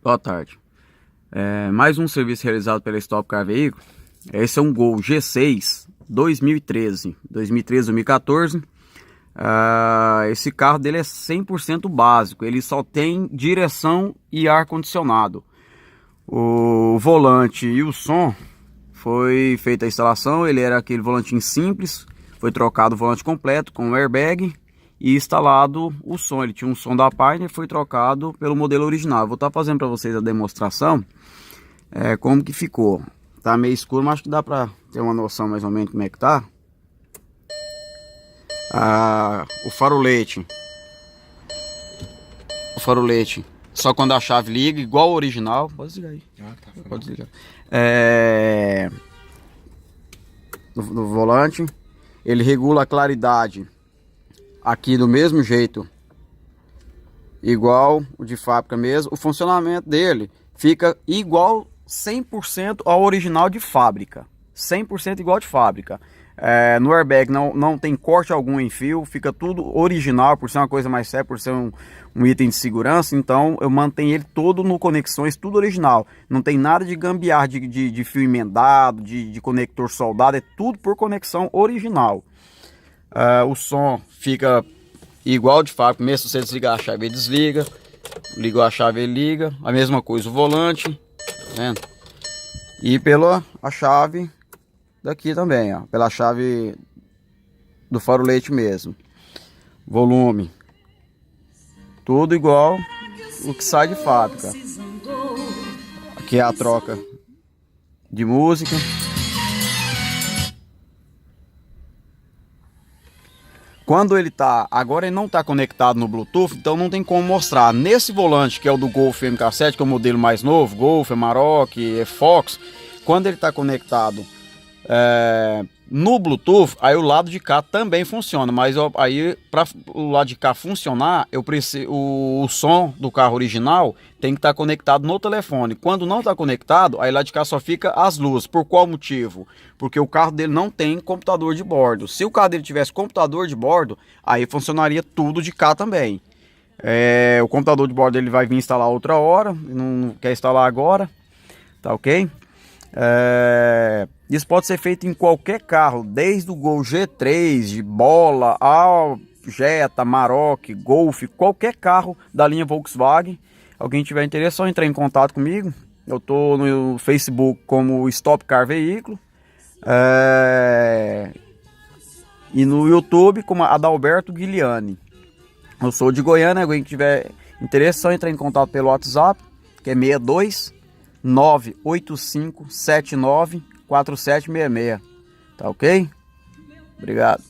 Boa tarde. Mais um serviço realizado pela Stop Car Veículo. Esse é um Gol G6 2013, 2014. Esse carro dele é 100% básico. Ele só tem direção e ar-condicionado. O volante e o som foi feita a instalação. Ele era aquele volantinho simples. Foi trocado o volante completo com airbag e instalado o som. Ele tinha um som da Pioneer, foi trocado pelo modelo original. Eu vou estar fazendo para vocês a demonstração como que ficou. Tá meio escuro, mas acho que dá para ter uma noção mais ou menos como é que tá. O farolete só quando a chave liga, igual ao original. Pode desligar aí. Pode desligar. Do volante, ele regula a claridade aqui do mesmo jeito, igual o de fábrica mesmo. O funcionamento dele fica igual 100% ao original de fábrica, 100% igual de fábrica. No airbag não tem corte algum em fio, fica tudo original, por ser uma coisa mais séria, por ser um item de segurança. Então eu mantenho ele todo no conexões, tudo original, não tem nada de gambiarra de fio emendado, de conector soldado, é tudo por conexão original. O som fica igual de fábrica, mesmo se você desligar a chave ele desliga, ligou a chave ele liga, a mesma coisa o volante, tá vendo? E pela a chave daqui também, ó, pela chave do farolete mesmo. Volume, tudo igual o que sai de fábrica. Aqui é a troca de música. Quando ele tá, agora ele não está conectado no Bluetooth, então não tem como mostrar. Nesse volante que é o do Golf MK7, que é o modelo mais novo, Golf, Amarok, Fox, quando ele está conectado no Bluetooth, aí o lado de cá também funciona, mas aí para o lado de cá funcionar, eu preciso, o som do carro original tem que estar conectado no telefone. Quando não está conectado, aí lá de cá só fica as luzes. Por qual motivo? Porque o carro dele não tem computador de bordo. Se o carro dele tivesse computador de bordo, aí funcionaria tudo de cá também. O computador de bordo ele vai vir instalar outra hora, não quer instalar agora, tá ok? Isso pode ser feito em qualquer carro, desde o Gol G3, de bola, ao Jetta, Amarok, Golf, qualquer carro da linha Volkswagen. Alguém tiver interesse, é só entrar em contato comigo. Eu tô no Facebook como Stop Car Veículo, e no YouTube como Adalberto Guiliani. Eu sou de Goiânia. Alguém que tiver interesse, é só entrar em contato pelo WhatsApp, que é 62 98579 4766. Tá ok? Obrigado.